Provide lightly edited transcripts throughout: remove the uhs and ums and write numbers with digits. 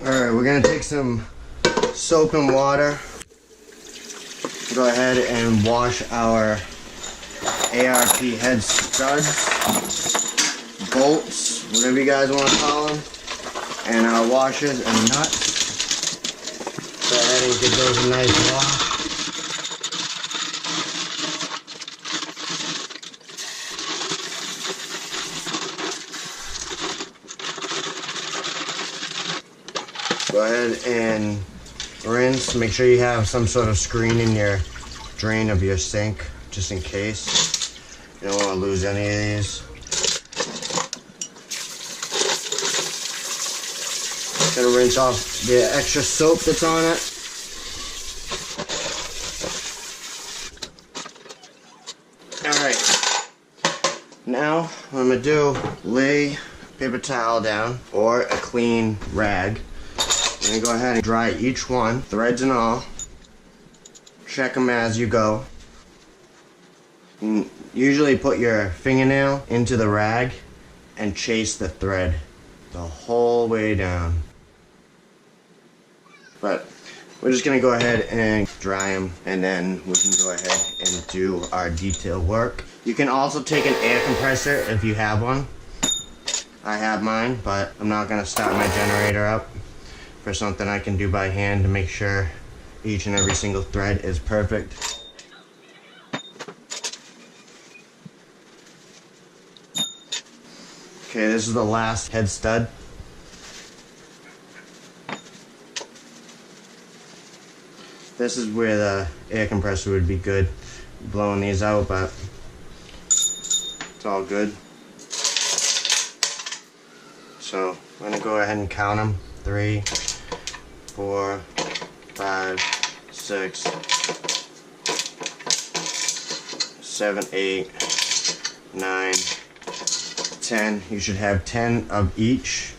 Alright, we're gonna take some soap and water. Go ahead and wash our ARP Head Studs, bolts, whatever you guys want to call them, and our washers and nuts. Go ahead and give those a nice wash. Go ahead and rinse. Make sure you have some sort of screen in your drain of your sink, just in case. You don't want to lose any of these. Gonna rinse off the extra soap that's on it. Alright. Now, what I'm gonna do, lay paper towel down or a clean rag. I'm gonna go ahead and dry each one, threads and all. Check them as you go. And usually put your fingernail into the rag and chase the thread the whole way down. But we're just gonna go ahead and dry them, and then we can go ahead and do our detail work. You can also take an air compressor if you have one. I have mine, but I'm not gonna start my generator up for something I can do by hand to make sure each and every single thread is perfect. Okay, this is the last head stud. This is where the air compressor would be good. Blowing these out, but it's all good. So I'm gonna go ahead and count them. 3, 4, 5, 6, 7, 8, 9, 10. You should have 10 of each.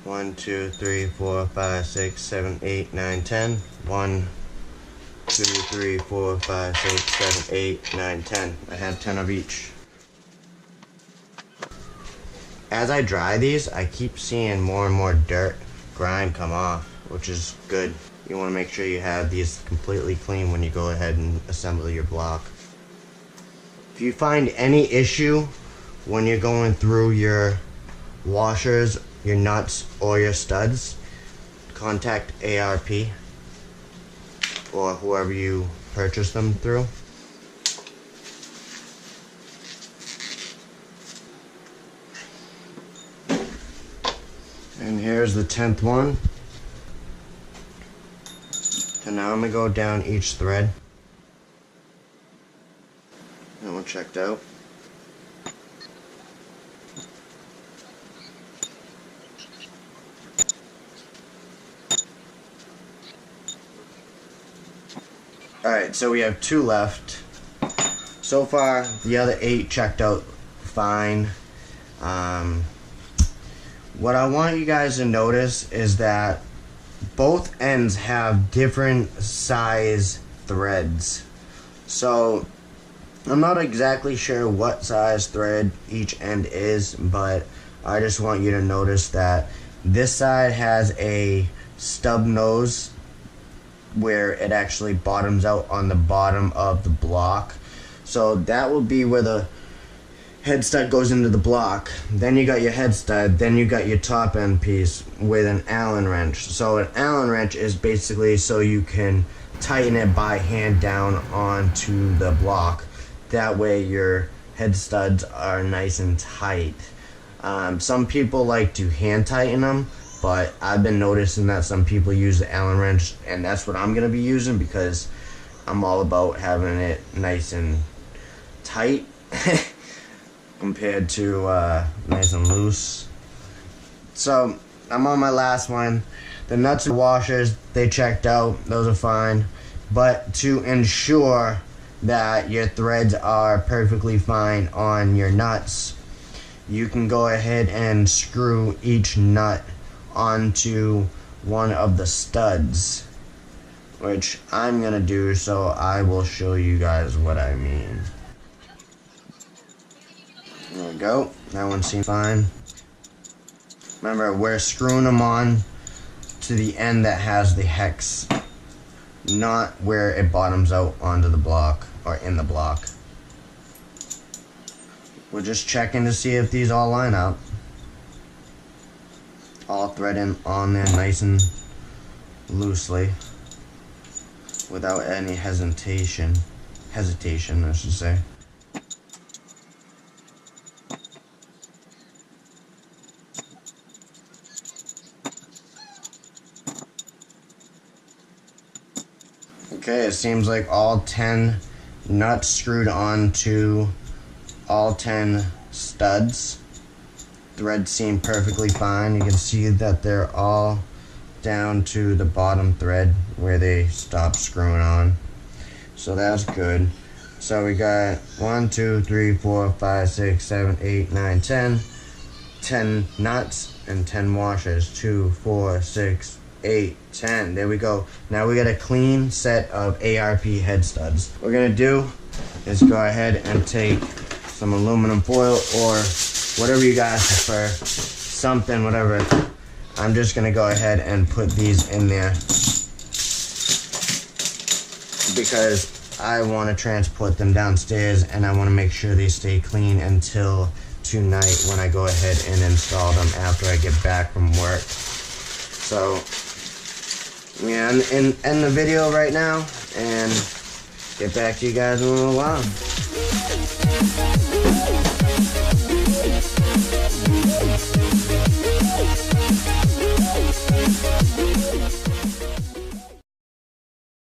1, 2, 3, 4, 5, 6, 7, 8, 9, 10. 1, 2, 3, 4, 5, 6, 7, 8, 9, 10. I have 10 of each. As I dry these, I keep seeing more and more dirt, grime come off, which is good. You want to make sure you have these completely clean when you go ahead and assemble your block. If you find any issue when you're going through your washers, your nuts, or your studs, contact ARP or whoever you purchase them through. And here's the 10th one. And now I'm going to go down each thread. That one checked out. Alright, so we have 2 left. So far, the other 8 checked out fine. What I want you guys to notice is that both ends have different size threads. So I'm not exactly sure what size thread each end is, but I just want you to notice that this side has a stub nose where it actually bottoms out on the bottom of the block. So that will be where the head stud goes into the block. Then you got your head stud, then you got your top end piece with an Allen wrench. So an Allen wrench is basically so you can tighten it by hand down onto the block. That way your head studs are nice and tight. Some people like to hand tighten them, but I've been noticing that some people use the Allen wrench, and that's what I'm gonna be using because I'm all about having it nice and tight compared to nice and loose. So I'm on my last one. The nuts and washers, they checked out, those are fine. But to ensure that your threads are perfectly fine on your nuts, you can go ahead and screw each nut onto one of the studs which I'm gonna do, so I will show you guys what I mean. There we go. That one seems fine. Remember, we're screwing them on to the end that has the hex, not where it bottoms out onto the block or in the block. We're just checking to see if these all line up. All threading on there nice and loosely without any hesitation I should say. Okay, it seems like all 10 nuts screwed on to all 10 studs. Threads seem perfectly fine. You can see that they're all down to the bottom thread where they stop screwing on. So that's good. So we got 1, 2, 3, 4, 5, 6, 7, 8, 9, 10. 10 nuts and 10 washers. 2, 4, 6, 8, 10. There we go. Now we got a clean set of ARP head studs. What we're gonna do is go ahead and take some aluminum foil or whatever you guys prefer, something, whatever. I'm just gonna go ahead and put these in there because I want to transport them downstairs and I want to make sure they stay clean until tonight when I go ahead and install them after I get back from work. So yeah, end the video right now and get back to you guys in a little while.